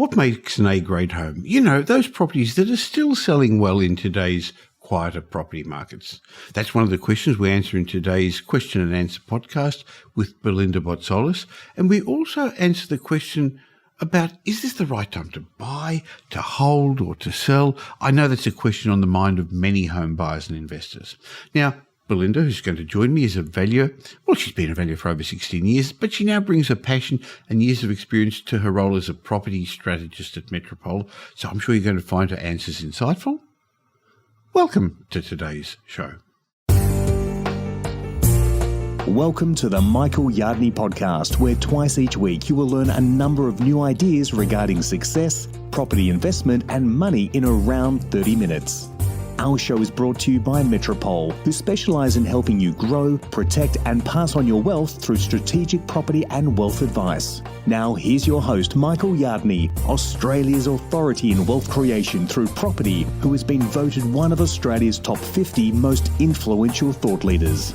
What makes an A-grade home? You know, those properties that are still selling well in today's quieter property markets. That's one of the questions we answer in today's question and answer podcast with Belinda Botzolis. And we also answer the question about, is this the right time to buy, to hold, or to sell? I know that's a question on the mind of many home buyers and investors. Now, Belinda, who's going to join me, is a valuer. Well, she's been a valuer for over 16 years, but she now brings her passion and years of experience to her role as a property strategist at Metropole. So I'm sure you're going to find her answers insightful. Welcome to today's show. Welcome to the Michael Yardney podcast, where twice each week you will learn a number of new ideas regarding success, property investment and money in around 30 minutes. Our show is brought to you by Metropole, who specialise in helping you grow, protect and pass on your wealth through strategic property and wealth advice. Now here's your host, Michael Yardney, Australia's authority in wealth creation through property, who has been voted one of Australia's top 50 most influential thought leaders.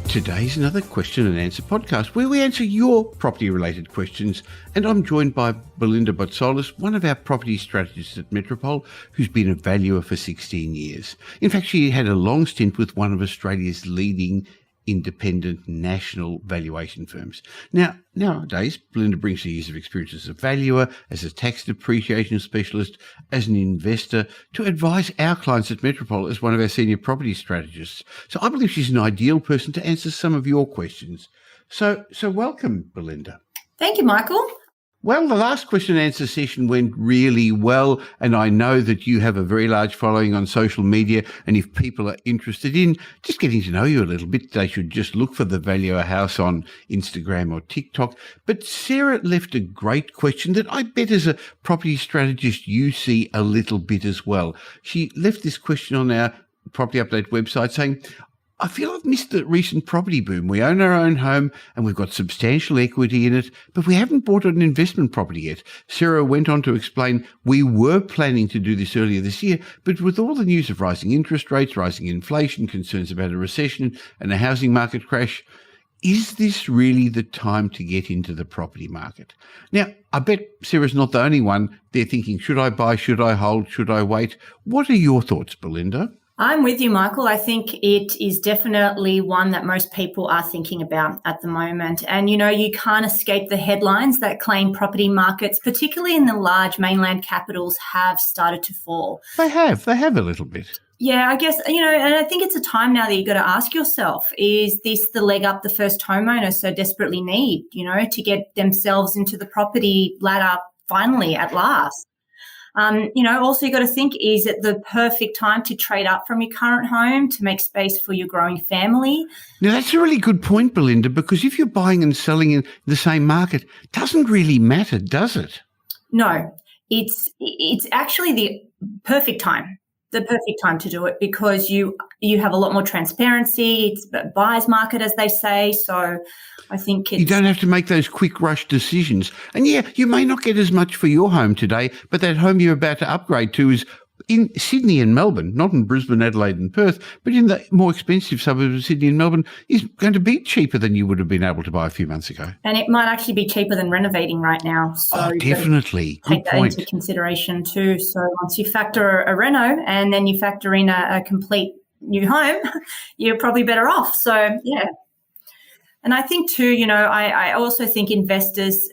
Today's another question and answer podcast where we answer your property related questions, and I'm joined by Belinda Botzolis, one of our property strategists at Metropole, who's been a valuer for 16 years. In fact, she had a long stint with one of Australia's leading independent national valuation firms. Now, nowadays, Belinda brings her years of experience as a valuer, as a tax depreciation specialist, as an investor, to advise our clients at Metropole as one of our senior property strategists. So I believe she's an ideal person to answer some of your questions. So welcome, Belinda. Thank you, Michael. Well, the last question and answer session went really well, and I know that you have a very large following on social media, and if people are interested in just getting to know you a little bit, they should just look for the Valuer House on Instagram or TikTok. But Sarah left a great question that I bet as a property strategist you see a little bit as well. She left this question on our Property Update website saying, I feel I've missed the recent property boom. We own our own home and we've got substantial equity in it, but we haven't bought an investment property yet. Sarah went on to explain, we were planning to do this earlier this year, but with all the news of rising interest rates, rising inflation, concerns about a recession and a housing market crash, is this really the time to get into the property market? Now, I bet Sarah's not the only one. They're thinking, should I buy, should I hold, should I wait? What are your thoughts, Belinda? I'm with you, Michael. I think it is definitely one that most people are thinking about at the moment. And, you know, you can't escape the headlines that claim property markets, particularly in the large mainland capitals, have started to fall. They have a little bit. Yeah, I guess, you know, and I think it's a time now that you've got to ask yourself, is this the leg up the first homeowners so desperately need, you know, to get themselves into the property ladder finally at last? You know, also you've got to think, is it the perfect time to trade up from your current home to make space for your growing family? Now, that's a really good point, Belinda, because if you're buying and selling in the same market, it doesn't really matter, does it? No, it's actually the perfect time to do it, because you have a lot more transparency. It's a buyer's market, as they say. So I think you don't have to make those quick rush decisions. And yeah, you may not get as much for your home today, but that home you're about to upgrade to is in Sydney and Melbourne, not in Brisbane, Adelaide and Perth, but in the more expensive suburbs of Sydney and Melbourne, is going to be cheaper than you would have been able to buy a few months ago. And it might actually be cheaper than renovating right now. So definitely. Take that into consideration too. So once you factor a reno and then you factor in a complete new home, you're probably better off. So, yeah. And I think too, you know, I also think investors,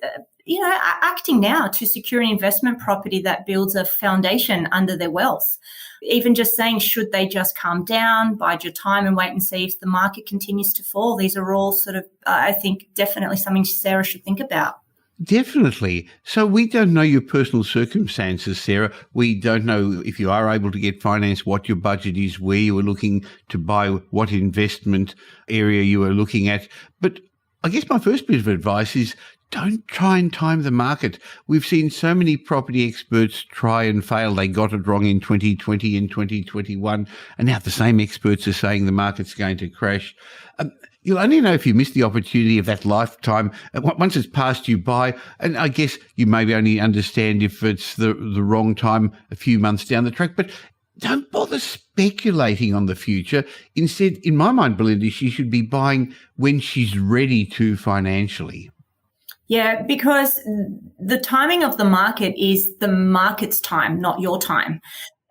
you know, are acting now to secure an investment property that builds a foundation under their wealth. Even just saying, should they just calm down, bide your time and wait and see if the market continues to fall? These are all sort of, I think, definitely something Sarah should think about. Definitely. So we don't know your personal circumstances, Sarah. We don't know if you are able to get finance, what your budget is, where you are looking to buy, what investment area you are looking at. But I guess my first bit of advice is don't try and time the market. We've seen so many property experts try and fail. They got it wrong in 2020 and 2021, and now the same experts are saying the market's going to crash. You'll only know if you miss the opportunity of that lifetime. Once it's passed you by, and I guess you maybe only understand if it's the wrong time a few months down the track. But don't bother speculating on the future. Instead, in my mind, Belinda, she should be buying when she's ready to financially. Yeah, because the timing of the market is the market's time, not your time.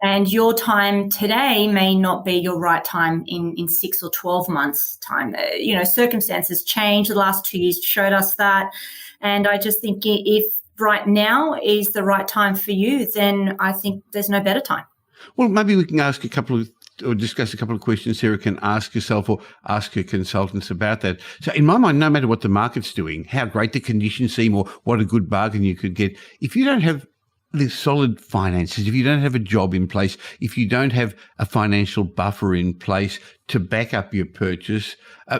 And your time today may not be your right time in 6 or 12 months' time. Circumstances change. The last 2 years showed us that. And I just think if right now is the right time for you, then I think there's no better time. Well, maybe we can ask discuss a couple of questions Sarah can ask herself or ask her consultants about that. So in my mind, no matter what the market's doing, how great the conditions seem or what a good bargain you could get, if you don't have the solid finances, if you don't have a job in place, if you don't have a financial buffer in place to back up your purchase,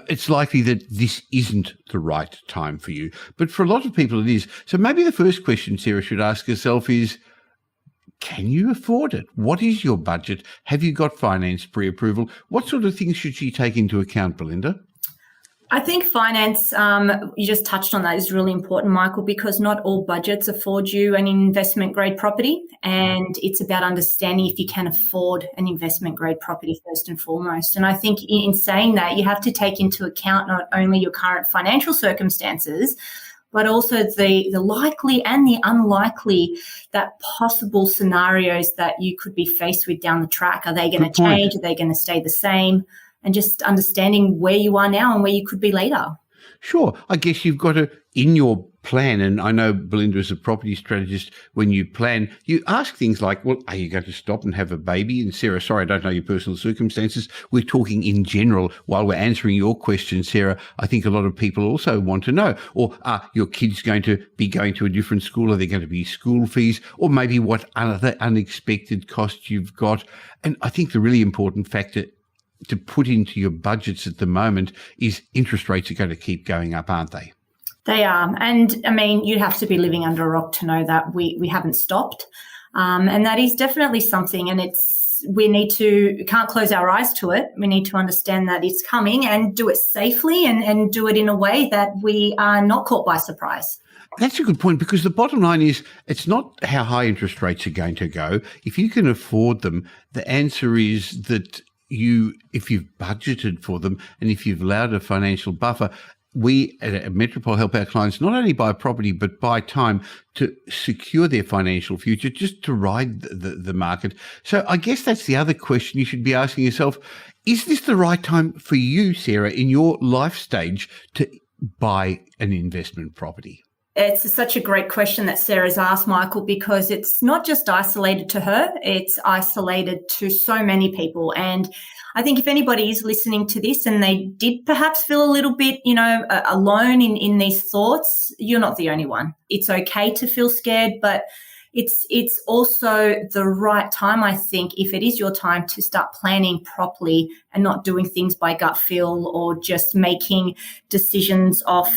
it's likely that this isn't the right time for you. But for a lot of people, it is. So maybe the first question Sarah should ask herself is, can you afford it? What is your budget? Have you got finance pre-approval? What sort of things should she take into account, Belinda? I think finance, you just touched on that, is really important, Michael, because not all budgets afford you an investment grade property. And it's about understanding if you can afford an investment grade property first and foremost. And I think in saying that, you have to take into account not only your current financial circumstances, but also the likely and the unlikely, that possible scenarios that you could be faced with down the track. Are they going to change? Are they going to stay the same? And just understanding where you are now and where you could be later. Sure. I guess you've got to, in your plan, and I know Belinda is a property strategist, when you plan, you ask things like, well, are you going to stop and have a baby? And Sarah, sorry, I don't know your personal circumstances. We're talking in general. While we're answering your question, Sarah, I think a lot of people also want to know, or are your kids going to be going to a different school? Are there going to be school fees? Or maybe what other unexpected costs you've got? And I think the really important factor to put into your budgets at the moment is interest rates are going to keep going up, aren't they? They are. And I mean, you'd have to be living under a rock to know that we haven't stopped. And that is definitely something. And we can't close our eyes to it. We need to understand that it's coming and do it safely and do it in a way that we are not caught by surprise. That's a good point, because the bottom line is it's not how high interest rates are going to go. If you can afford them, the answer is that if you've budgeted for them and if you've allowed a financial buffer, we at Metropole help our clients not only buy property but buy time to secure their financial future, just to ride the market. So I guess that's the other question you should be asking yourself. Is this the right time for you, Sarah, in your life stage to buy an investment property? It's such a great question that Sarah's asked, Michael, because it's not just isolated to her, it's isolated to so many people. And I think if anybody is listening to this and they did perhaps feel a little bit, alone in these thoughts, you're not the only one. It's okay to feel scared, but it's also the right time, I think, if it is your time, to start planning properly and not doing things by gut feel or just making decisions off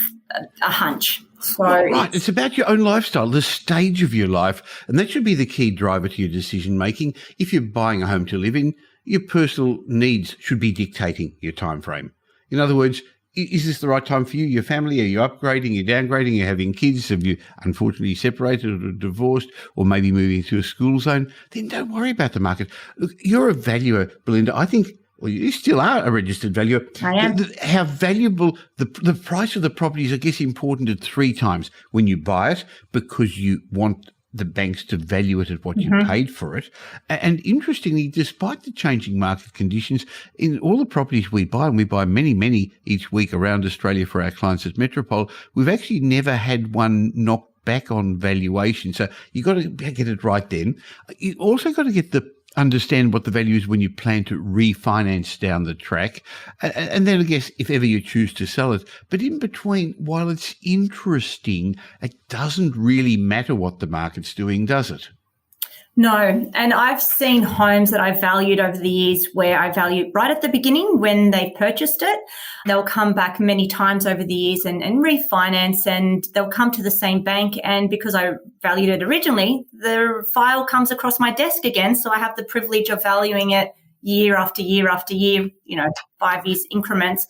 a hunch. So right. It's about your own lifestyle, the stage of your life, and that should be the key driver to your decision making. If you're buying a home to live in, your personal needs should be dictating your time frame. In other words, is this the right time for you, your family? Are you upgrading, you're downgrading, you're having kids? Have you unfortunately separated or divorced, or maybe moving to a school zone? Then don't worry about the market. Look, you're a valuer, Belinda. I think, well, you still are a registered valuer. I am. How valuable the price of the property is, I guess, important at 3 times. When you buy it, because you want the banks to value it at what you paid for it. And interestingly, despite the changing market conditions, in all the properties we buy, and we buy many, many each week around Australia for our clients at Metropole, we've actually never had one knocked back on valuation. So you've got to get it right then. You also got to understand what the value is when you plan to refinance down the track. And then I guess if ever you choose to sell it. But in between, while it's interesting, it doesn't really matter what the market's doing, does it? No. And I've seen homes that I've valued over the years where I valued right at the beginning when they purchased it. They'll come back many times over the years and refinance, and they'll come to the same bank. And because I valued it originally, the file comes across my desk again. So I have the privilege of valuing it year after year after year, 5 years increments.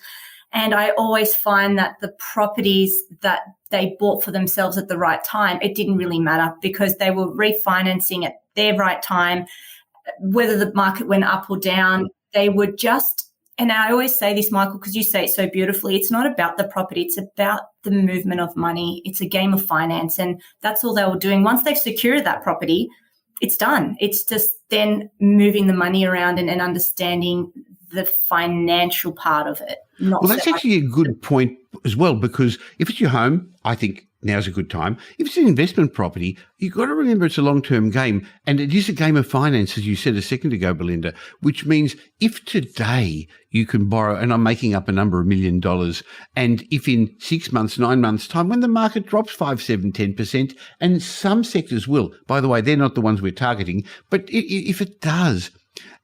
And I always find that the properties that they bought for themselves at the right time, it didn't really matter because they were refinancing at their right time whether the market went up or down, they would just, and I always say this, Michael, because you say it so beautifully, it's not about the property, it's about the movement of money. It's a game of finance, and that's all they were doing. Once they've secured that property, it's done. It's just then moving the money around and understanding the financial part of it. Well, that's actually a good point as well, because if it's your home, I think now's a good time. If it's an investment property, you've got to remember it's a long-term game, and it is a game of finance, as you said a second ago, Belinda, which means if today you can borrow, and I'm making up a number of $1 million, and if in 6 months, 9 months' time, when the market drops 5, 7, 10%, and some sectors will, by the way, they're not the ones we're targeting, but if it does,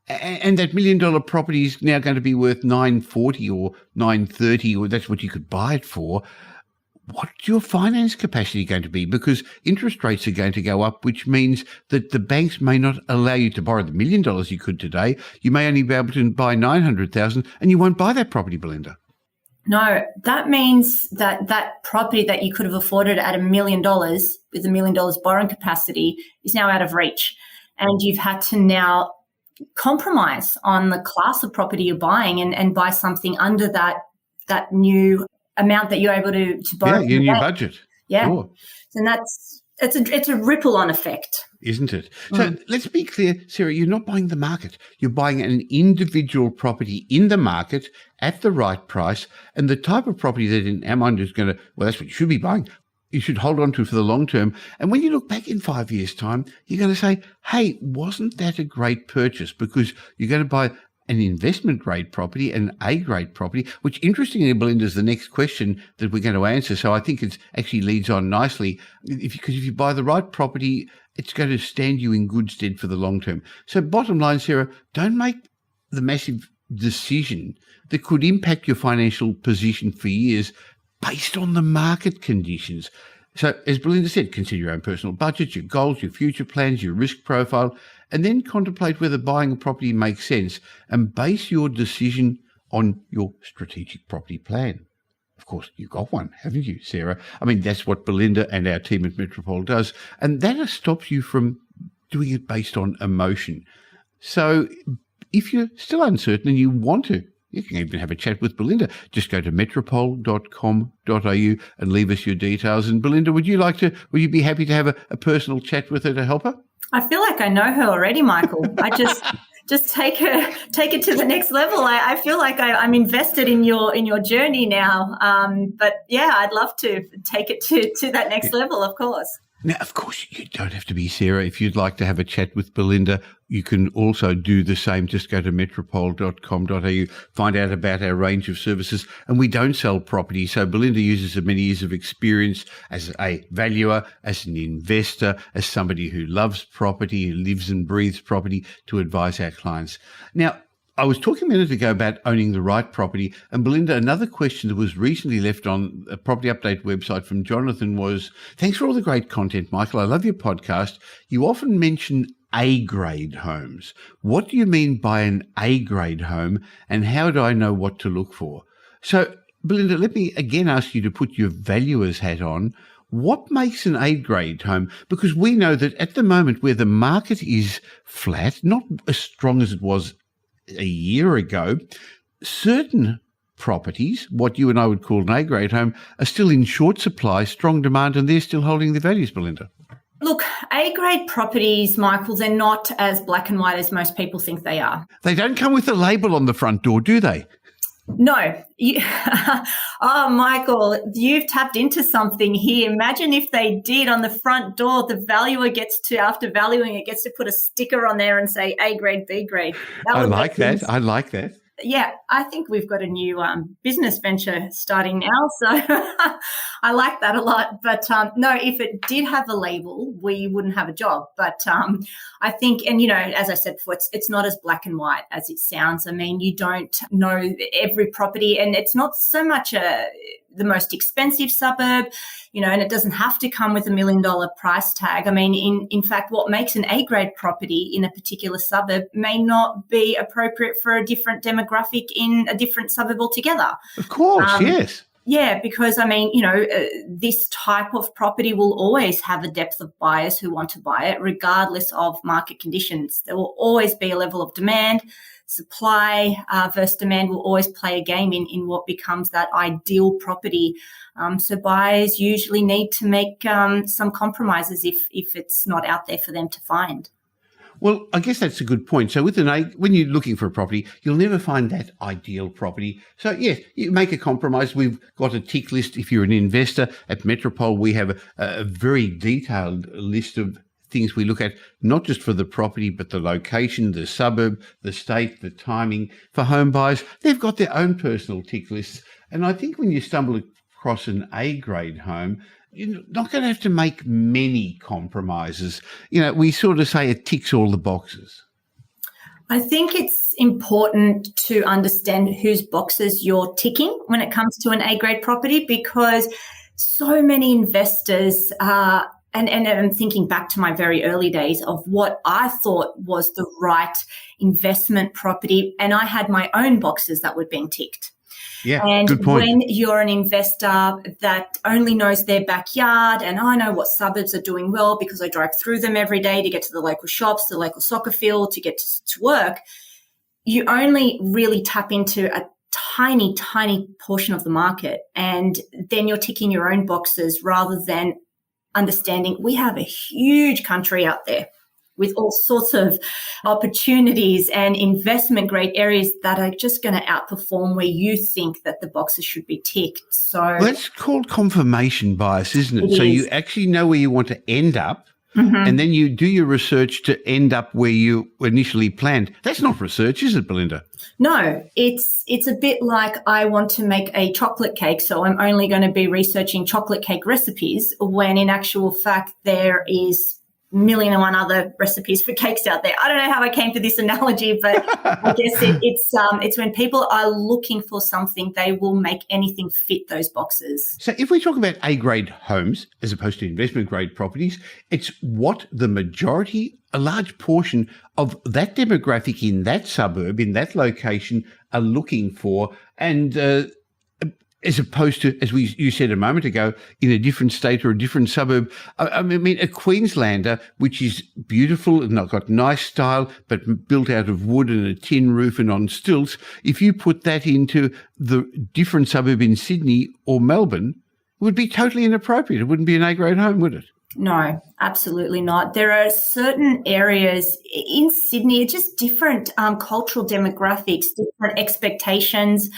and that $1 million property is now going to be worth $940 or $930, or that's what you could buy it for, what's your finance capacity going to be? Because interest rates are going to go up, which means that the banks may not allow you to borrow the $1 million you could today. You may only be able to buy $900,000, and you won't buy that property, Belinda. No, that means that property that you could have afforded at $1 million with $1 million borrowing capacity is now out of reach. And you've had to now compromise on the class of property you're buying and buy something under that new amount that you're able to borrow. Yeah, your new budget. Yeah. Sure. And it's a ripple-on effect. Isn't it? So let's be clear, Sarah, you're not buying the market. You're buying an individual property in the market at the right price, and the type of property that in our mind is going to, well, that's what you should be buying. You should hold on to for the long term. And when you look back in 5 years' time, you're going to say, hey, wasn't that a great purchase? Because you're going to buy an investment grade property, an A grade property, which interestingly, Belinda, is the next question that we're going to answer. So I think it actually leads on nicely, because if you buy the right property, it's going to stand you in good stead for the long term. So bottom line, Sarah, don't make the massive decision that could impact your financial position for years based on the market conditions. So as Belinda said, consider your own personal budget, your goals, your future plans, your risk profile, and then contemplate whether buying a property makes sense, and base your decision on your strategic property plan. Of course, you've got one, haven't you, Sarah? I mean, that's what Belinda and our team at Metropole does, and that stops you from doing it based on emotion. So if you're still uncertain and you want to, you can even have a chat with Belinda. Just go to metropole.com.au and leave us your details. And Belinda, would you be happy to have a personal chat with her to help her? I feel like I know her already, Michael. I just take it to the next level. I feel like I'm invested in your journey now. But yeah, I'd love to take it to that next level, of course. Now, of course, you don't have to be Sarah. If you'd like to have a chat with Belinda, you can also do the same. Just go to metropole.com.au, find out about our range of services. And we don't sell property. So Belinda uses many years of experience as a valuer, as an investor, as somebody who loves property, who lives and breathes property, to advise our clients. Now, I was talking a minute ago about owning the right property, and Belinda, another question that was recently left on a Property Update website from Jonathan was, thanks for all the great content, Michael. I love your podcast. You often mention A-grade homes. What do you mean by an A-grade home, and how do I know what to look for? So, Belinda, let me again ask you to put your valuer's hat on. What makes an A-grade home? Because we know that at the moment where the market is flat, not as strong as it was a year ago, certain properties, what you and I would call an A-grade home, are still in short supply, strong demand, and they're still holding the values, Belinda. Look, A-grade properties, Michael, they're not as black and white as most people think they are. They don't come with a label on the front door, do they? No. Oh, Michael, you've tapped into something here. Imagine if they did on the front door, the valuer gets to, after valuing it, gets to put a sticker on there and say A grade, B grade. I like that. I like that. Yeah, I think we've got a new business venture starting now. So I like that a lot. But no, if it did have a label, we wouldn't have a job. But I think, and, you know, as I said before, it's not as black and white as it sounds. I mean, you don't know every property, and it's not so much the most expensive suburb, you know, and it doesn't have to come with $1 million price tag. I mean, in fact, what makes an A-grade property in a particular suburb may not be appropriate for a different demographic in a different suburb altogether. Of course, yes. Yeah, because this type of property will always have a depth of buyers who want to buy it, regardless of market conditions. There will always be a level of demand. Supply versus demand will always play a game in what becomes that ideal property. So buyers usually need to make some compromises if it's not out there for them to find. Well, I guess that's a good point. So when you're looking for a property, you'll never find that ideal property. So yes, you make a compromise. We've got a tick list. If you're an investor at Metropole, we have a very detailed list of things we look at, not just for the property, but the location, the suburb, the state, the timing. For home buyers, they've got their own personal tick lists. And I think when you stumble across an A-grade home, you're not going to have to make many compromises. We sort of say it ticks all the boxes. I think it's important to understand whose boxes you're ticking when it comes to an A-grade property, because so many investors and I'm thinking back to my very early days of what I thought was the right investment property, and I had my own boxes that were being ticked. Yeah, and good point. When you're an investor that only knows their backyard, and I know what suburbs are doing well because I drive through them every day to get to the local shops, the local soccer field, to get to work, you only really tap into a tiny, tiny portion of the market. And then you're ticking your own boxes rather than understanding we have a huge country out there with all sorts of opportunities and investment grade areas that are just going to outperform where you think that the boxes should be ticked. So that's called confirmation bias, isn't it? So you actually know where you want to end up, and then you do your research to end up where you initially planned. That's not research, is it, Belinda? No, it's a bit like I want to make a chocolate cake, so I'm only going to be researching chocolate cake recipes, when in actual fact there is million and one other recipes for cakes out there. I don't know how I came to this analogy, but I guess it's when people are looking for something, they will make anything fit those boxes. So if we talk about A-grade homes as opposed to investment grade properties, it's what the majority, a large portion of that demographic in that suburb, in that location, are looking for, and as opposed to, as you said a moment ago, in a different state or a different suburb. I mean, a Queenslander, which is beautiful and got nice style, but built out of wood and a tin roof and on stilts, if you put that into the different suburb in Sydney or Melbourne, it would be totally inappropriate. It wouldn't be an A-grade home, would it? No, absolutely not. There are certain areas in Sydney, just different cultural demographics, different expectations.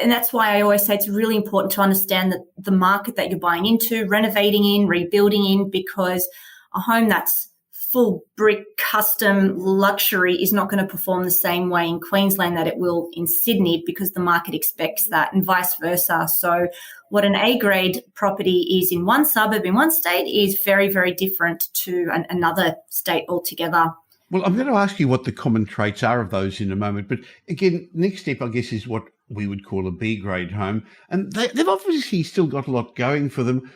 And that's why I always say it's really important to understand that the market that you're buying into, renovating in, rebuilding in, because a home that's full brick, custom, luxury is not going to perform the same way in Queensland that it will in Sydney, because the market expects that, and vice versa. So what an A-grade property is in one suburb in one state is very, very different to another state altogether. Well, I'm going to ask you what the common traits are of those in a moment. But again, next step, I guess, is what we would call a B-grade home. And they've obviously still got a lot going for them.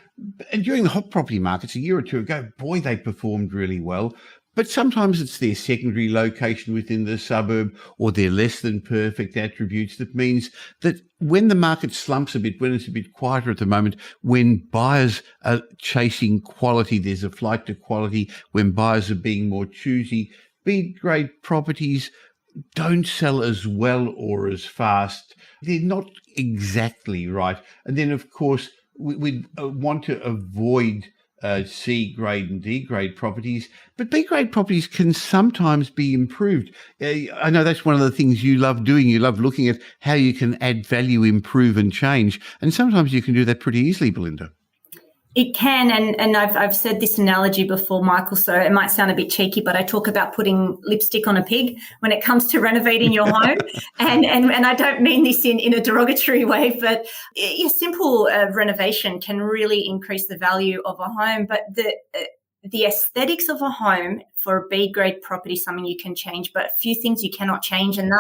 And during the hot property markets a year or two ago, boy, they performed really well. But sometimes it's their secondary location within the suburb or their less than perfect attributes that means that when the market slumps a bit, when it's a bit quieter at the moment, when buyers are chasing quality, there's a flight to quality, when buyers are being more choosy, B-grade properties don't sell as well or as fast. They're not exactly right. And then, of course, we want to avoid C-grade and D-grade properties, but B-grade properties can sometimes be improved. I know that's one of the things you love doing. You love looking at how you can add value, improve and change. And sometimes you can do that pretty easily, Belinda. It can, and I've said this analogy before, Michael, so it might sound a bit cheeky, but I talk about putting lipstick on a pig when it comes to renovating your home. And I don't mean this in a derogatory way, but a simple renovation can really increase the value of a home. But the aesthetics of a home for a B-grade property is something you can change, but a few things you cannot change, and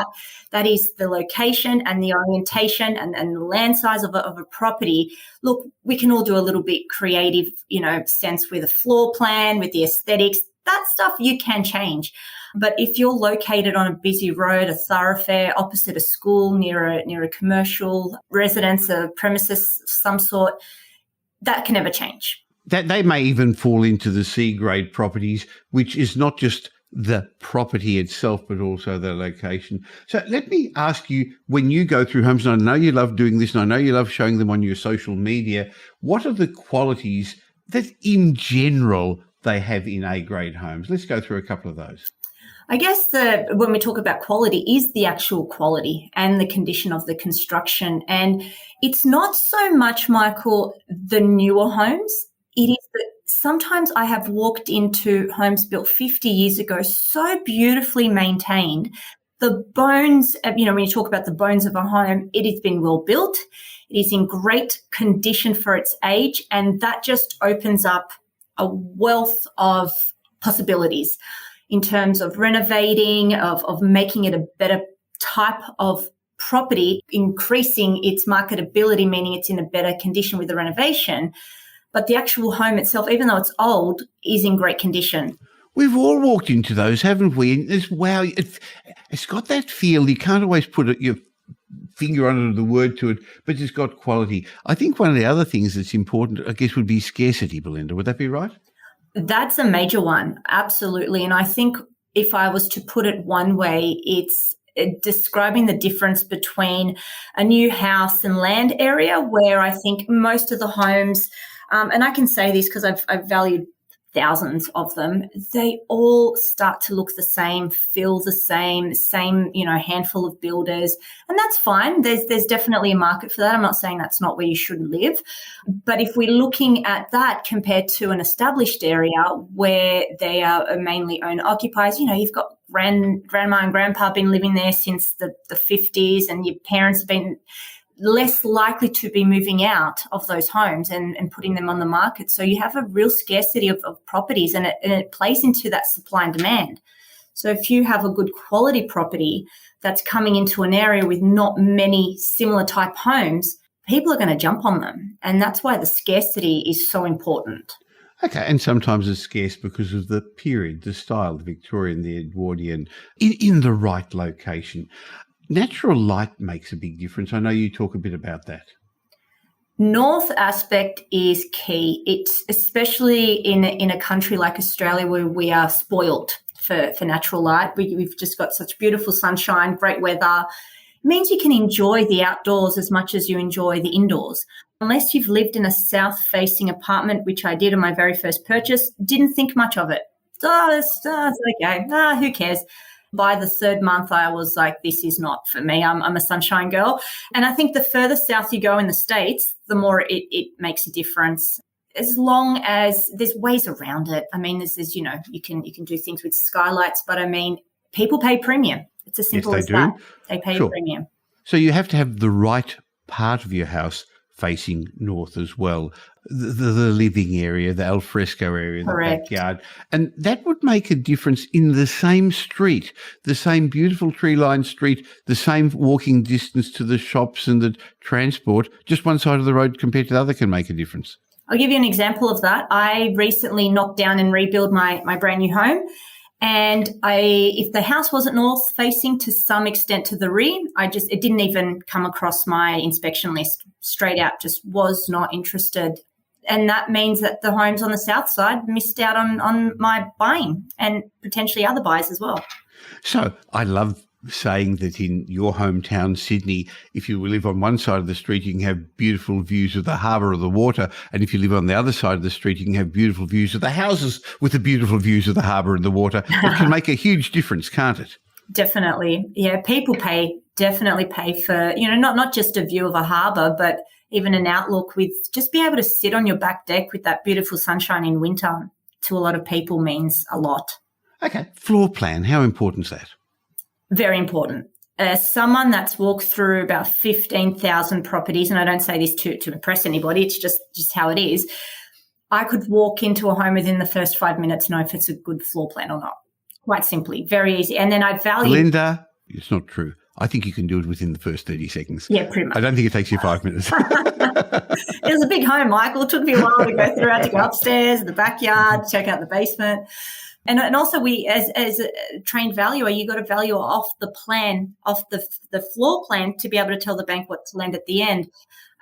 that is the location and the orientation and the land size of a property. Look, we can all do a little bit creative, sense with a floor plan, with the aesthetics. that stuff you can change. But if you're located on a busy road, a thoroughfare, opposite a school, near a commercial residence, a premises of some sort, that can never change. That they may even fall into the C-grade properties, which is not just the property itself, but also the location. So let me ask you, when you go through homes, and I know you love doing this, and I know you love showing them on your social media, what are the qualities that in general they have in A-grade homes? Let's go through a couple of those. I guess when we talk about quality is the actual quality and the condition of the construction. And it's not so much, Michael, the newer homes. It is that sometimes I have walked into homes built 50 years ago, so beautifully maintained. The bones, when you talk about the bones of a home, it has been well built. It is in great condition for its age, and that just opens up a wealth of possibilities in terms of renovating, of making it a better type of property, increasing its marketability, meaning it's in a better condition with the renovation. But the actual home itself, even though it's old, is in great condition. We've all walked into those, haven't we? And it's got that feel. You can't always put your finger on the word to it, but it's got quality. I think one of the other things that's important, I guess, would be scarcity, Belinda. Would that be right? That's a major one, absolutely. And I think if I was to put it one way, it's describing the difference between a new house and land area, where I think most of the homes, and I can say this because I've valued thousands of them, they all start to look the same, feel the same, handful of builders. And that's fine. There's definitely a market for that. I'm not saying that's not where you should live. But if we're looking at that compared to an established area where they are mainly owner occupiers, you've got grandma and grandpa been living there since the 50s, and your parents have been less likely to be moving out of those homes and putting them on the market. So you have a real scarcity of properties, and it plays into that supply and demand. So if you have a good quality property that's coming into an area with not many similar type homes, people are going to jump on them. And that's why the scarcity is so important. Okay, and sometimes it's scarce because of the period, the style, the Victorian, the Edwardian, in the right location. Natural light makes a big difference. I know you talk a bit about that. North aspect is key. It's especially in a country like Australia where we are spoiled for natural light. We've just got such beautiful sunshine, great weather. It means you can enjoy the outdoors as much as you enjoy the indoors. Unless you've lived in a south-facing apartment, which I did on my very first purchase, didn't think much of it. It's okay. Who cares? By the third month, I was like, this is not for me. I'm a sunshine girl. And I think the further south you go in the States, the more it makes a difference. As long as there's ways around it. I mean, you can do things with skylights, but I mean, people pay premium. It's as simple as that. They pay a premium. So you have to have the right part of your house facing north as well, the living area, the alfresco area, Correct. The backyard. And that would make a difference in the same street, the same beautiful tree-lined street, the same walking distance to the shops and the transport. Just one side of the road compared to the other can make a difference. I'll give you an example of that. I recently knocked down and rebuilt my brand new home. And if the house wasn't north facing to some extent to the rear, it didn't even come across my inspection list. Straight out, just was not interested. And that means that the homes on the south side missed out on my buying and potentially other buyers as well. So I love saying that in your hometown, Sydney, if you live on one side of the street, you can have beautiful views of the harbour or the water. And if you live on the other side of the street, you can have beautiful views of the houses with the beautiful views of the harbour and the water. It can make a huge difference, can't it? Definitely. Yeah, people definitely pay for, not just a view of a harbour, but even an outlook with just being able to sit on your back deck with that beautiful sunshine in winter to a lot of people means a lot. Okay. Floor plan, how important is that? Very important. As someone that's walked through about 15,000 properties, and I don't say this to impress anybody, it's just how it is, I could walk into a home within the first 5 minutes, know if it's a good floor plan or not. Quite simply, very easy. And then I value... Belinda, it's not true. I think you can do it within the first 30 seconds. Yeah, pretty much. I don't think it takes you 5 minutes. It was a big home, Michael. It took me a while to go through. I had to go upstairs, the backyard, check out the basement. And also we, as a trained valuer, you got to value off the plan, off the floor plan to be able to tell the bank what to lend at the end.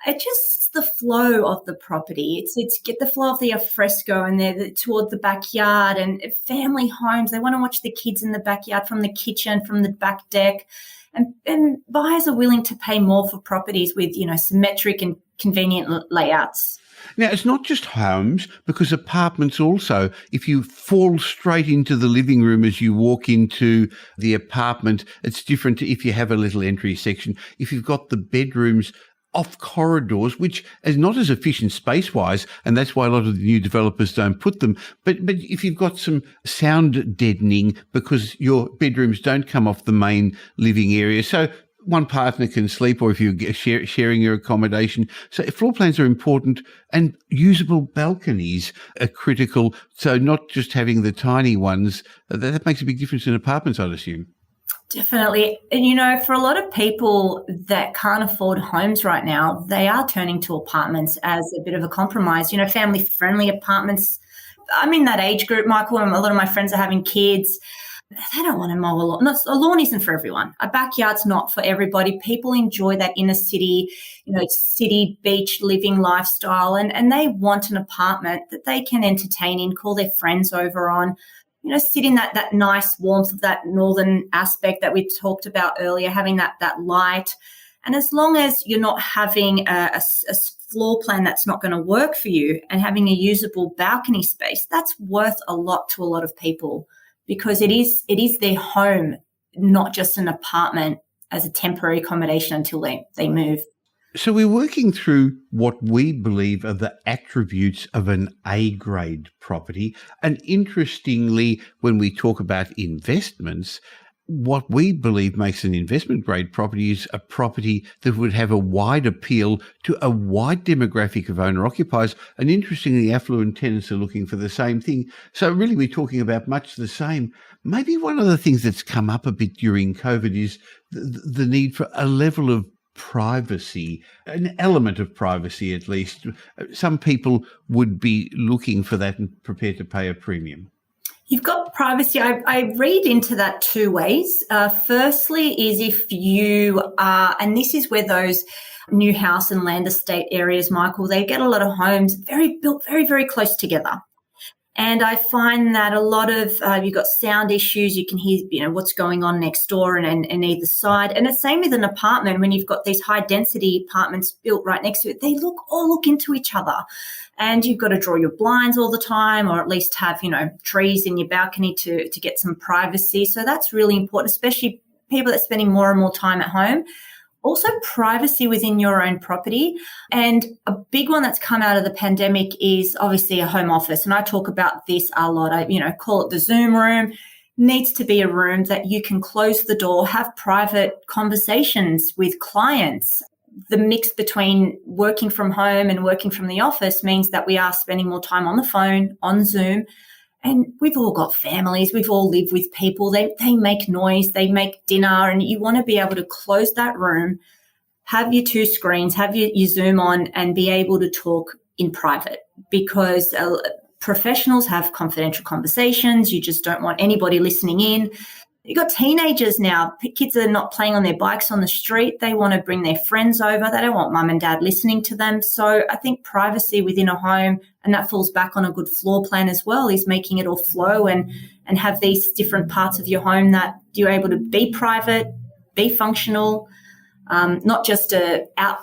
It just the flow of the property. It's get the flow of the alfresco and they're toward the backyard and family homes. They want to watch the kids in the backyard from the kitchen, from the back deck. And buyers are willing to pay more for properties with, symmetric and convenient layouts. Now, it's not just homes, because apartments also, if you fall straight into the living room as you walk into the apartment, it's different to if you have a little entry section. If you've got the bedrooms off corridors, which is not as efficient space-wise, and that's why a lot of the new developers don't put them. But if you've got some sound deadening because your bedrooms don't come off the main living area, so one partner can sleep, or if you're sharing your accommodation. So floor plans are important, and usable balconies are critical. So not just having the tiny ones, that makes a big difference in apartments, I'd assume. Definitely. And, for a lot of people that can't afford homes right now, they are turning to apartments as a bit of a compromise, family-friendly apartments. I'm in that age group, Michael, and a lot of my friends are having kids. They don't want to mow a lawn. No, a lawn isn't for everyone. A backyard's not for everybody. People enjoy that inner city, city beach living lifestyle, and they want an apartment that they can entertain in, call their friends over on, sit in that nice warmth of that northern aspect that we talked about earlier, having that light. And as long as you're not having a floor plan that's not going to work for you and having a usable balcony space, that's worth a lot to a lot of people, because it is their home, not just an apartment as a temporary accommodation until they move. So we're working through what we believe are the attributes of an A-grade property. And interestingly, when we talk about investments, what we believe makes an investment-grade property is a property that would have a wide appeal to a wide demographic of owner-occupiers. And interestingly, affluent tenants are looking for the same thing. So really, we're talking about much the same. Maybe one of the things that's come up a bit during COVID is the need for a level of privacy, an element of privacy at least. Some people would be looking for that and prepared to pay a premium. You've got privacy. I read into that two ways. Firstly is if you are, and this is where those new house and land estate areas, Michael, they get a lot of homes built very, very close together. And I find that a lot of, you've got sound issues, you can hear, what's going on next door and either side. And it's same with an apartment. When you've got these high density apartments built right next to it, they all look into each other. And you've got to draw your blinds all the time, or at least have, trees in your balcony to get some privacy. So that's really important, especially people that are spending more and more time at home. Also, privacy within your own property. And a big one that's come out of the pandemic is obviously a home office. And I talk about this a lot. I call it the Zoom room. Needs to be a room that you can close the door, have private conversations with clients. The mix between working from home and working from the office means that we are spending more time on the phone, on Zoom. And we've all got families. We've all lived with people. They make noise. They make dinner. And you want to be able to close that room, have your two screens, have your Zoom on, and be able to talk in private, because professionals have confidential conversations. You just don't want anybody listening in. You've got teenagers now. Kids are not playing on their bikes on the street. They want to bring their friends over. They don't want mum and dad listening to them. So I think privacy within a home, and that falls back on a good floor plan as well, is making it all flow and have these different parts of your home that you're able to be private, be functional, not just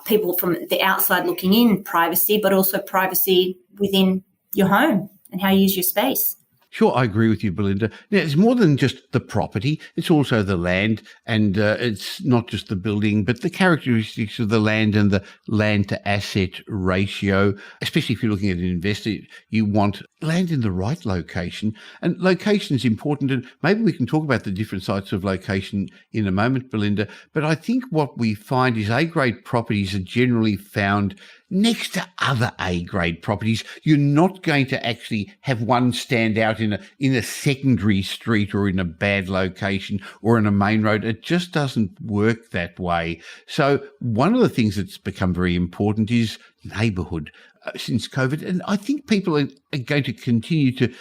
people from the outside looking in privacy, but also privacy within your home and how you use your space. Sure, I agree with you, Belinda. Now, it's more than just the property. It's also the land, and it's not just the building, but the characteristics of the land and the land-to-asset ratio. Especially if you're looking at an investor, you want land in the right location. And location is important, and maybe we can talk about the different sites of location in a moment, Belinda. But I think what we find is A-grade properties are generally found next to other A-grade properties. You're not going to actually have one stand out in a secondary street or in a bad location or in a main road. It just doesn't work that way. So one of the things that's become very important is neighbourhood since COVID. And I think people are going to continue to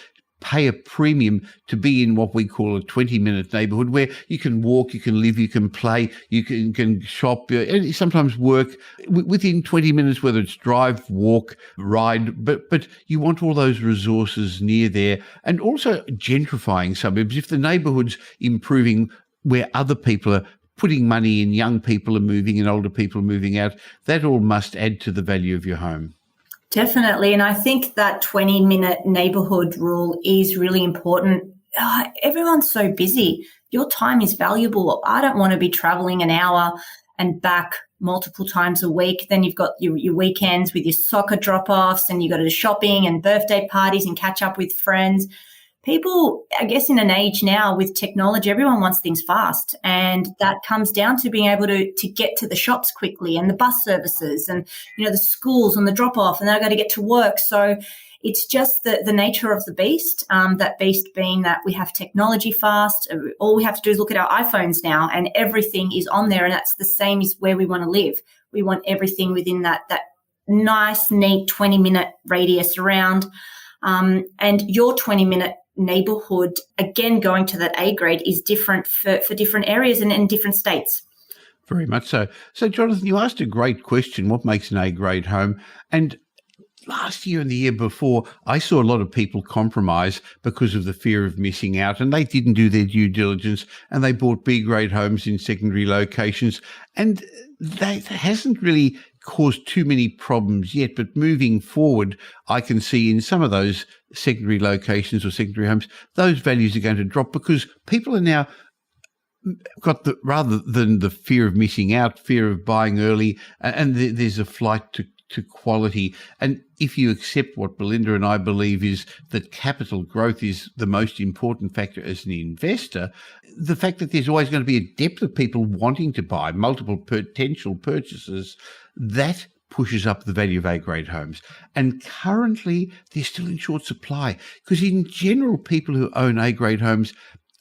pay a premium to be in what we call a 20-minute neighborhood where you can walk, you can live, you can play, you can shop, and sometimes work within 20 minutes, whether it's drive, walk, ride, but you want all those resources near there. And also gentrifying suburbs. If the neighborhood's improving where other people are putting money in, young people are moving and older people are moving out, that all must add to the value of your home. Definitely. And I think that 20-minute neighborhood rule is really important. Everyone's so busy. Your time is valuable. I don't want to be traveling an hour and back multiple times a week. Then you've got your weekends with your soccer drop-offs, and you go to shopping and birthday parties and catch up with friends. People, I guess, in an age now with technology, everyone wants things fast. And that comes down to being able to get to the shops quickly, and the bus services, and, the schools and the drop off, and then I've got to get to work. So it's just the nature of the beast, that beast being that we have technology fast. All we have to do is look at our iPhones now, and everything is on there. And that's the same as where we want to live. We want everything within that nice, neat 20-minute radius around. And your 20-minute neighborhood, again, going to that A grade, is different for different areas and in different states. Very much so. So, Jonathan, you asked a great question, what makes an A grade home? And last year and the year before, I saw a lot of people compromise because of the fear of missing out, and they didn't do their due diligence, and they bought B grade homes in secondary locations, and that hasn't really caused too many problems yet. But moving forward, I can see in some of those secondary locations or secondary homes, those values are going to drop because people are now got rather than the fear of missing out, fear of buying early, and there's a flight to quality. And if you accept what Belinda and I believe is that capital growth is the most important factor as an investor, the fact that there's always going to be a depth of people wanting to buy, multiple potential purchases, that pushes up the value of A-grade homes. And currently, they're still in short supply because in general, people who own A-grade homes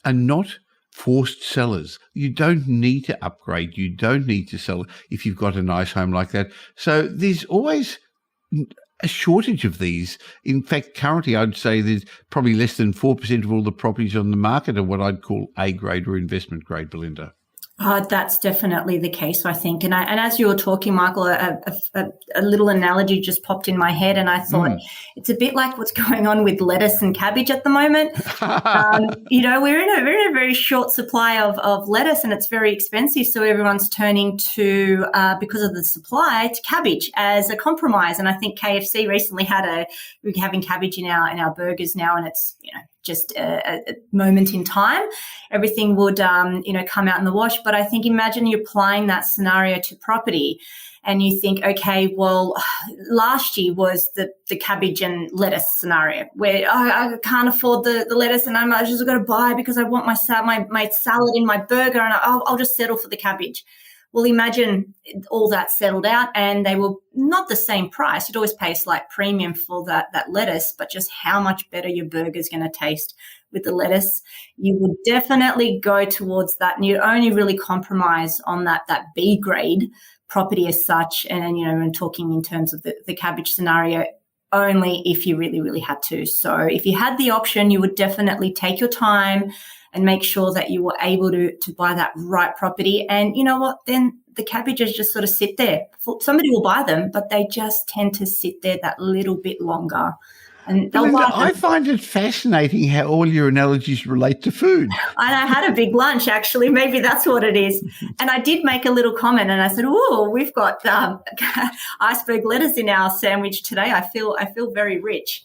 are not forced sellers. You don't need to upgrade. You don't need to sell if you've got a nice home like that. So there's always a shortage of these. In fact, currently I'd say there's probably less than 4% of all the properties on the market are what I'd call A-grade or investment grade, Belinda. That's definitely the case, I think. And as you were talking, Michael, a little analogy just popped in my head, and I thought it's a bit like what's going on with lettuce and cabbage at the moment. We're in a very short supply of lettuce, and it's very expensive. So everyone's turning to, because of the supply, to cabbage as a compromise. And I think KFC recently we're having cabbage in our burgers now, and it's just a moment in time. Everything would, come out in the wash. But I think imagine you're applying that scenario to property and you think, okay, well, last year was the cabbage and lettuce scenario where I can't afford the lettuce and I'm just going to buy because I want my salad in my burger and I'll just settle for the cabbage. Well, imagine all that settled out and they were not the same price. You'd always pay a slight premium for that lettuce, but just how much better your burger is going to taste with the lettuce. You would definitely go towards that, and you only really compromise on that B grade property as such. And, and talking in terms of the cabbage scenario, only if you really, really had to. So if you had the option, you would definitely take your time and make sure that you were able to buy that right property. And you know what? Then the cabbages just sort of sit there. Somebody will buy them, but they just tend to sit there that little bit longer. And Belinda, I find it fascinating how all your analogies relate to food. I had a big lunch, actually. Maybe that's what it is. And I did make a little comment and I said, oh, we've got iceberg lettuce in our sandwich today. I feel very rich.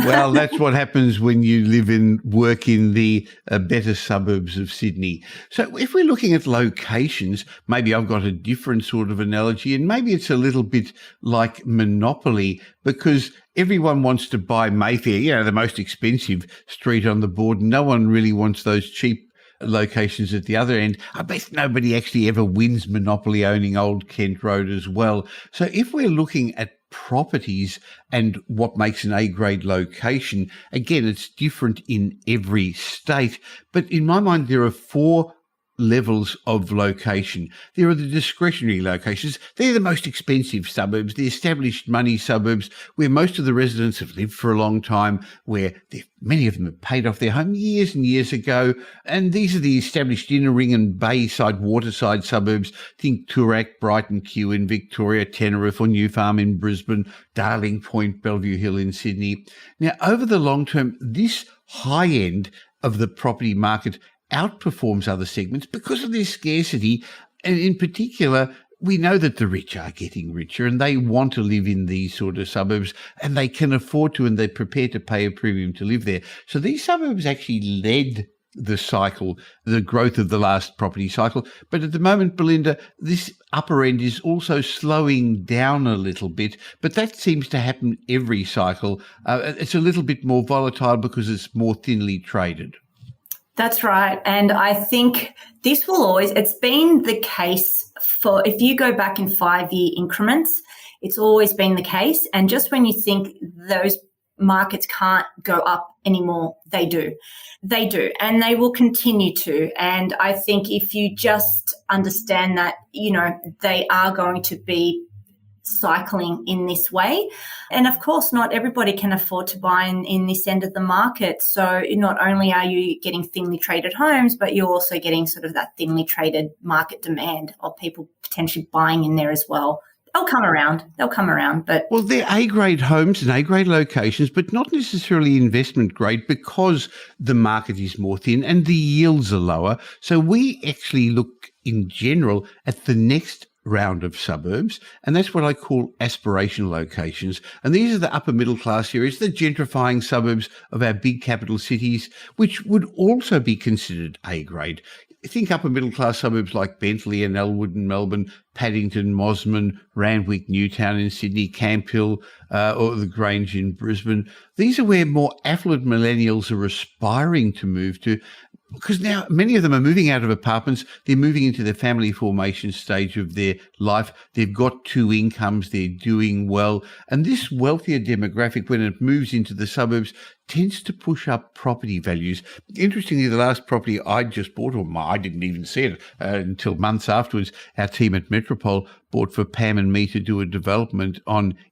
Well, that's what happens when you live and work in the better suburbs of Sydney. So if we're looking at locations, maybe I've got a different sort of analogy, and maybe it's a little bit like Monopoly, because everyone wants to buy Mayfair, the most expensive street on the board. No one really wants those cheap locations at the other end. I bet nobody actually ever wins Monopoly owning Old Kent Road as well. So if we're looking at properties and what makes an A-grade location, again, it's different in every state. But in my mind, there are 4 levels of location. There are the discretionary locations. They're the most expensive suburbs, the established money suburbs, where most of the residents have lived for a long time, where many of them have paid off their home years and years ago. And these are the established inner ring and bayside, waterside suburbs. Think Toorak, Brighton, Kew in Victoria, Tenerife or New Farm in Brisbane, Darling Point, Bellevue Hill in Sydney. Now, over the long term, this high end of the property market outperforms other segments because of their scarcity. And in particular, we know that the rich are getting richer and they want to live in these sort of suburbs and they can afford to and they're prepared to pay a premium to live there. So these suburbs actually led the cycle, the growth of the last property cycle. But at the moment, Belinda, this upper end is also slowing down a little bit, but that seems to happen every cycle. It's a little bit more volatile because it's more thinly traded. That's right. And I think this will always, it's been the case for, if you go back in 5-year increments, it's always been the case. And just when you think those markets can't go up anymore, they do. They do. And they will continue to. And I think if you just understand that, they are going to be cycling in this way. And of course, not everybody can afford to buy in this end of the market. So not only are you getting thinly traded homes, but you're also getting sort of that thinly traded market demand of people potentially buying in there as well. They'll come around. But well, they're A-grade homes and A-grade locations, but not necessarily investment grade because the market is more thin and the yields are lower. So we actually look in general at the next round of suburbs, and that's what I call aspirational locations. And these are the upper middle class areas, the gentrifying suburbs of our big capital cities, which would also be considered A-grade. Think upper middle class suburbs like Bentley and Elwood in Melbourne, Paddington, Mosman, Randwick, Newtown in Sydney, Camp Hill, or the Grange in Brisbane. These are where more affluent millennials are aspiring to move to, because now many of them are moving out of apartments. They're moving into the family formation stage of their life. They've got 2 incomes. They're doing well. And this wealthier demographic, when it moves into the suburbs, tends to push up property values. Interestingly, the last property I just bought, or I didn't even see it until months afterwards, our team at Metropole bought for Pam and me to do a development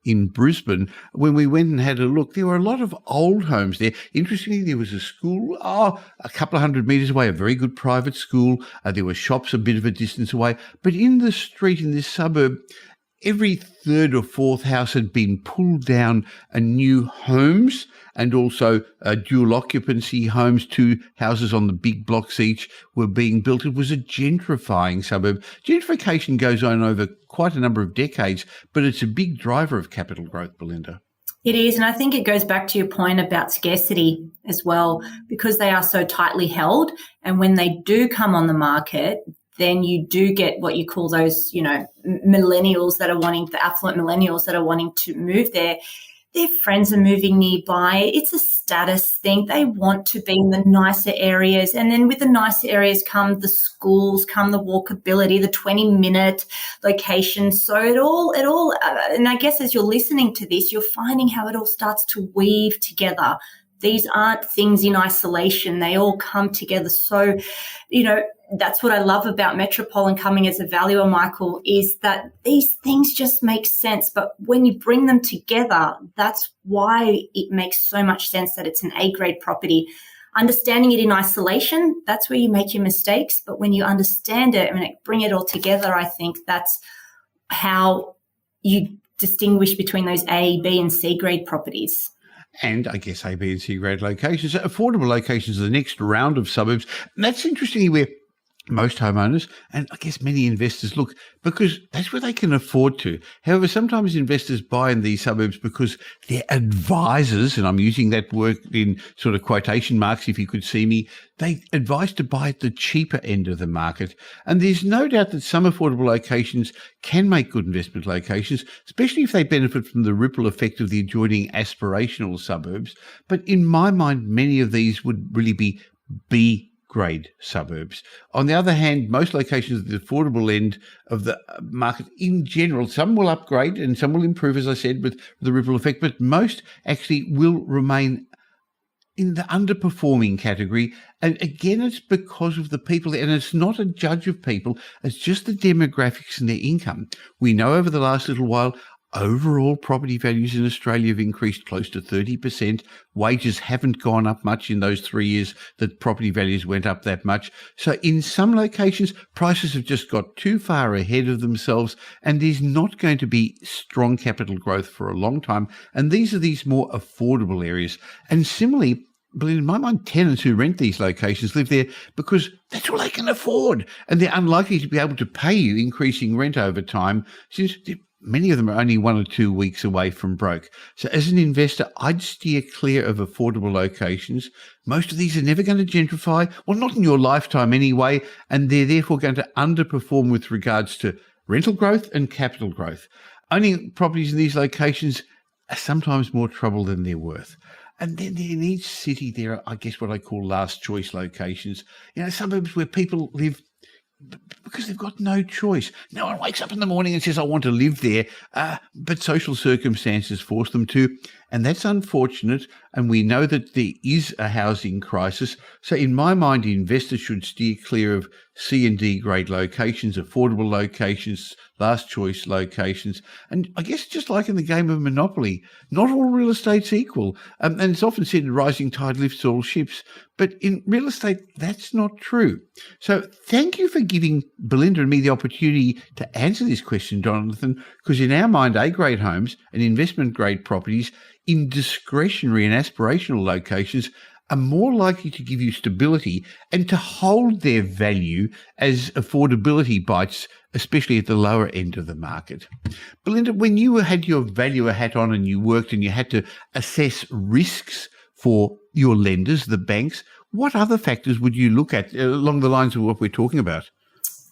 in Brisbane. When we went and had a look, there were a lot of old homes there. Interestingly, there was a school, a couple of 100 metres away, a very good private school. There were shops a bit of a distance away. But in the street in this suburb, every third or fourth house had been pulled down and new homes, and also dual occupancy homes, 2 houses on the big blocks each were being built. It was a gentrifying suburb. Gentrification goes on over quite a number of decades, but it's a big driver of capital growth, Belinda. It is, and I think it goes back to your point about scarcity as well, because they are so tightly held, and when they do come on the market, then you do get what you call those, millennials that are wanting, the affluent millennials that are wanting to move there. Their friends are moving nearby. It's a status thing. They want to be in the nicer areas. And then with the nicer areas come the schools, come the walkability, the 20-minute location. So it all, and I guess as you're listening to this, you're finding how it all starts to weave together. These aren't things in isolation. They all come together. So, that's what I love about Metropole and coming as a valuer, Michael, is that these things just make sense. But when you bring them together, that's why it makes so much sense that it's an A-grade property. Understanding it in isolation, that's where you make your mistakes. But when you understand it and bring it all together, I think that's how you distinguish between those A, B, and C-grade properties. And I guess A, B, and C grade locations. Affordable locations are the next round of suburbs. And that's interestingly where most homeowners and I guess many investors look, because that's where they can afford to. However, sometimes investors buy in these suburbs because their advisors, and I'm using that word in sort of quotation marks if you could see me, they advise to buy at the cheaper end of the market. And there's no doubt that some affordable locations can make good investment locations, especially if they benefit from the ripple effect of the adjoining aspirational suburbs. But in my mind, many of these would really be B-grade suburbs. On the other hand, most locations at the affordable end of the market in general, some will upgrade and some will improve, as I said, with the ripple effect, but most actually will remain in the underperforming category. And again, it's because of the people, and it's not a judge of people, it's just the demographics and their income. We know over the last little while, overall property values in Australia have increased close to 30%. Wages haven't gone up much in those 3 years that property values went up that much. So in some locations, prices have just got too far ahead of themselves, and there's not going to be strong capital growth for a long time. And these are these more affordable areas. And similarly, in my mind, tenants who rent these locations live there because that's all they can afford, and they're unlikely to be able to pay you increasing rent over time, since many of them are only 1 or 2 weeks away from broke. So as an investor, I'd steer clear of affordable locations. Most of these are never going to gentrify, well, not in your lifetime anyway, and they're therefore going to underperform with regards to rental growth and capital growth. Owning properties in these locations are sometimes more trouble than they're worth. And then in each city, there are, I guess, what I call last choice locations. Suburbs where people live because they've got no choice. No one wakes up in the morning and says, I want to live there, but social circumstances force them to. And that's unfortunate. And we know that there is a housing crisis. So in my mind, investors should steer clear of C and D grade locations, affordable locations, last choice locations. And I guess just like in the game of Monopoly, not all real estate's equal. And it's often said rising tide lifts all ships. But in real estate, that's not true. So thank you for giving Belinda and me the opportunity to answer this question, Jonathan, because in our mind, A-grade homes and investment-grade properties in discretionary and aspirational locations are more likely to give you stability and to hold their value as affordability bites, especially at the lower end of the market. Belinda, when you had your valuer hat on and you worked and you had to assess risks for your lenders, the banks, what other factors would you look at along the lines of what we're talking about?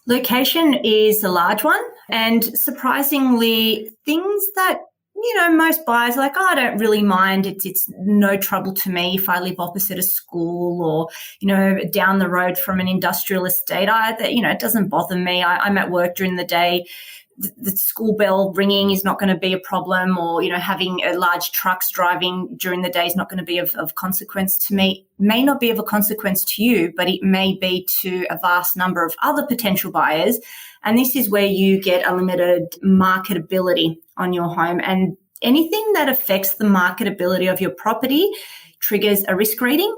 Location is a large one, and surprisingly, things that most buyers are like, I don't really mind. It's no trouble to me if I live opposite a school or, down the road from an industrial estate. It doesn't bother me. I'm at work during the day. The school bell ringing is not going to be a problem, or, having a large trucks driving during the day is not going to be of consequence to me. May not be of a consequence to you, but it may be to a vast number of other potential buyers. And this is where you get a limited marketability on your home. And anything that affects the marketability of your property triggers a risk rating.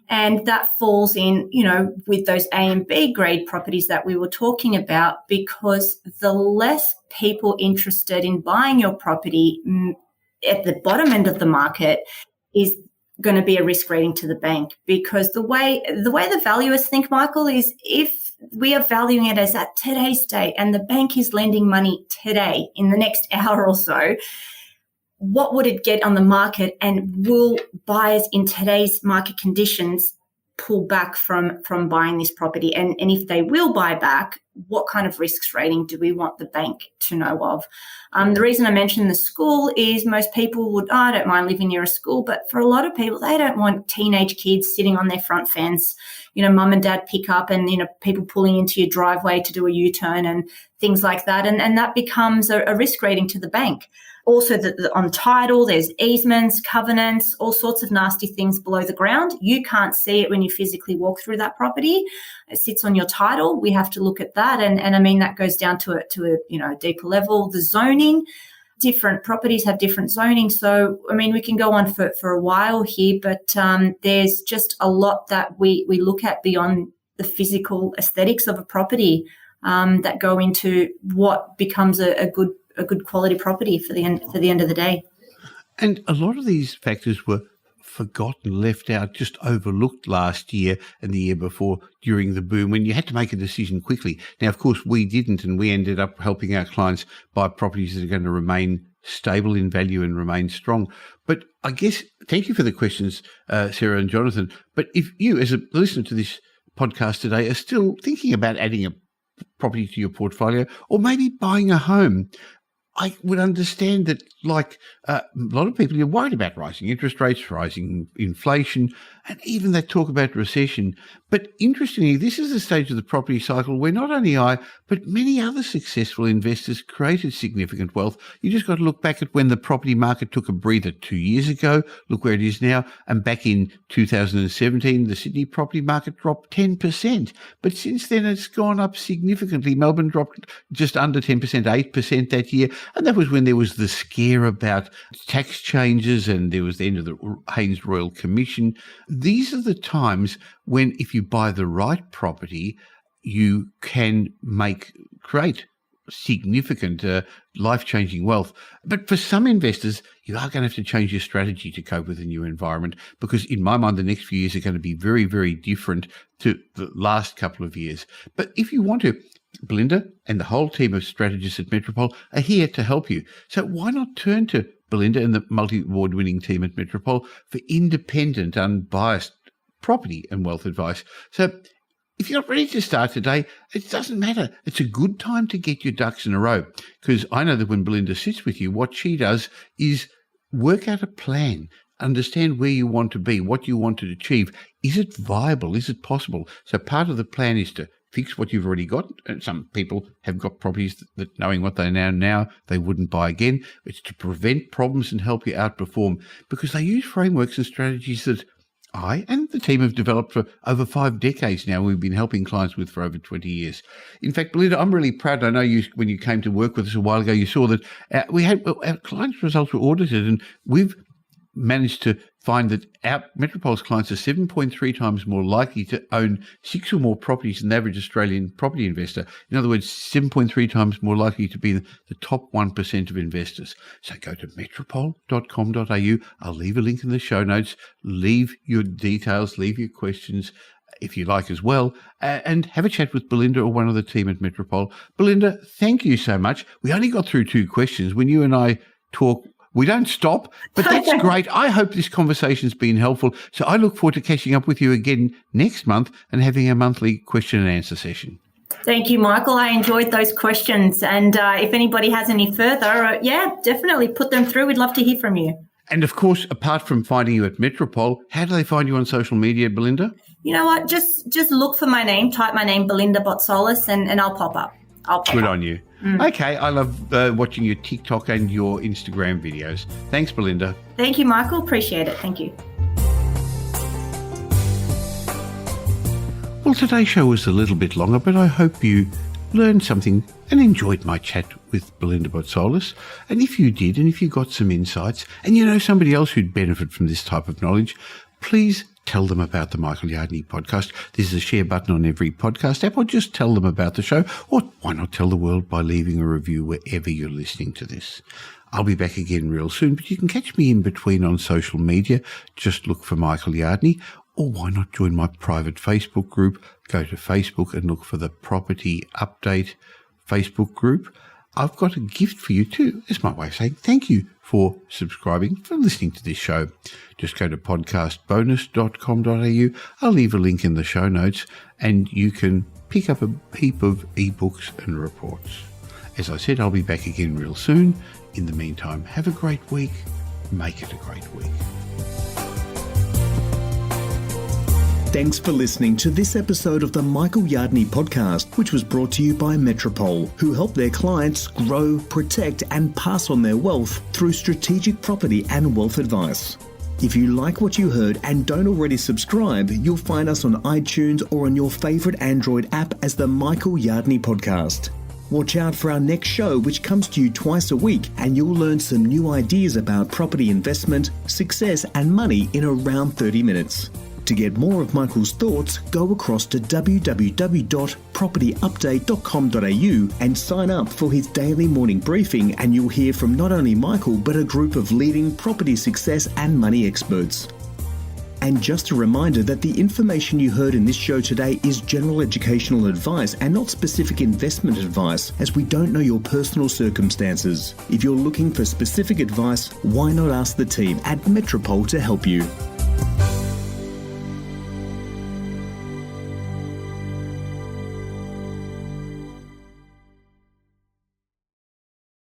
And that falls in, with those A and B grade properties that we were talking about, because the less people interested in buying your property at the bottom end of the market is going to be a risk rating to the bank. Because the way the valuers think, Michael, is if we are valuing it as at today's date and the bank is lending money today in the next hour or so, what would it get on the market, and will buyers in today's market conditions pull back from buying this property? And if they will buy back, what kind of risks rating do we want the bank to know of? The reason I mentioned the school is most people would, I don't mind living near a school, but for a lot of people, they don't want teenage kids sitting on their front fence, mum and dad pick up and, people pulling into your driveway to do a U-turn and things like that. And that becomes a risk rating to the bank. Also, on title, there's easements, covenants, all sorts of nasty things below the ground. You can't see it when you physically walk through that property. It sits on your title. We have to look at that. And I mean, that goes down to a deeper level. The zoning, different properties have different zoning. So, I mean, we can go on for a while here, but there's just a lot that we look at beyond the physical aesthetics of a property that go into what becomes a good quality property for the end of the day. And a lot of these factors were forgotten, left out, just overlooked last year and the year before during the boom when you had to make a decision quickly. Now, of course, we didn't, and we ended up helping our clients buy properties that are going to remain stable in value and remain strong. But I guess, thank you for the questions, Sarah and Jonathan. But if you, as a listener to this podcast today, are still thinking about adding a property to your portfolio or maybe buying a home, I would understand that, like a lot of people, you're worried about rising interest rates, rising inflation, and even they talk about recession. But interestingly, this is the stage of the property cycle where not only I, but many other successful investors created significant wealth. You just got to look back at when the property market took a breather 2 years ago, look where it is now, and back in 2017, the Sydney property market dropped 10%. But since then, it's gone up significantly. Melbourne dropped just under 10%, 8% that year. And that was when there was the scare about tax changes and there was the end of the Haynes Royal Commission. These are the times when, if you buy the right property, you can create significant life-changing wealth. But for some investors, you are going to have to change your strategy to cope with the new environment, because in my mind, the next few years are going to be very, very different to the last couple of years. But if you want to, Belinda and the whole team of strategists at Metropole are here to help you. So why not turn to Belinda and the multi-award winning team at Metropole for independent, unbiased property and wealth advice? So if you're not ready to start today, it doesn't matter. It's a good time to get your ducks in a row, because I know that when Belinda sits with you, what she does is work out a plan, understand where you want to be, what you want to achieve. Is it viable? Is it possible? So part of the plan is to fix what you've already got. And some people have got properties that knowing what they know now, they wouldn't buy again. It's to prevent problems and help you outperform, because they use frameworks and strategies that I and the team have developed for over 5 decades now. We've been helping clients with for over 20 years. In fact, Belinda, I'm really proud. I know you, when you came to work with us a while ago, you saw that our clients' results were audited, and we've managed to find that our Metropole's clients are 7.3 times more likely to own 6 or more properties than the average Australian property investor. In other words, 7.3 times more likely to be the top 1% of investors. So go to metropole.com.au. I'll leave a link in the show notes. Leave your details, leave your questions if you like as well, and have a chat with Belinda or one of the team at Metropole. Belinda, thank you so much. We only got through 2 questions. When you and I talk, we don't stop, but that's great. I hope this conversation's been helpful. So I look forward to catching up with you again next month and having a monthly question and answer session. Thank you, Michael. I enjoyed those questions. And if anybody has any further, definitely put them through. We'd love to hear from you. And of course, apart from finding you at Metropole, how do they find you on social media, Belinda? You know what? Just look for my name, type my name, Belinda Botzolis, and I'll pop up. Good on you. Okay, I love watching your TikTok and your Instagram videos. Thanks, Belinda. Thank you, Michael. Appreciate it. Thank you. Well, today's show was a little bit longer, but I hope you learned something and enjoyed my chat with Belinda Botzolis. And if you did, and if you got some insights, and you know somebody else who'd benefit from this type of knowledge, please tell them about the Michael Yardney podcast. There's a share button on every podcast app, or just tell them about the show. Or why not tell the world by leaving a review wherever you're listening to this. I'll be back again real soon, but you can catch me in between on social media. Just look for Michael Yardney. Or why not join my private Facebook group? Go to Facebook and look for the Property Update Facebook group. I've got a gift for you too. It's my way of saying thank you for subscribing, for listening to this show. Just go to podcastbonus.com.au. I'll leave a link in the show notes and you can pick up a heap of ebooks and reports. As I said, I'll be back again real soon. In the meantime, have a great week. Make it a great week. Thanks for listening to this episode of the Michael Yardney podcast, which was brought to you by Metropole, who help their clients grow, protect, and pass on their wealth through strategic property and wealth advice. If you like what you heard and don't already subscribe, you'll find us on iTunes or on your favourite Android app as the Michael Yardney podcast. Watch out for our next show, which comes to you twice a week, and you'll learn some new ideas about property investment, success, and money in around 30 minutes. To get more of Michael's thoughts, go across to www.propertyupdate.com.au and sign up for his daily morning briefing, and you'll hear from not only Michael but a group of leading property success and money experts. And just a reminder that the information you heard in this show today is general educational advice and not specific investment advice, as we don't know your personal circumstances. If you're looking for specific advice, why not ask the team at Metropole to help you?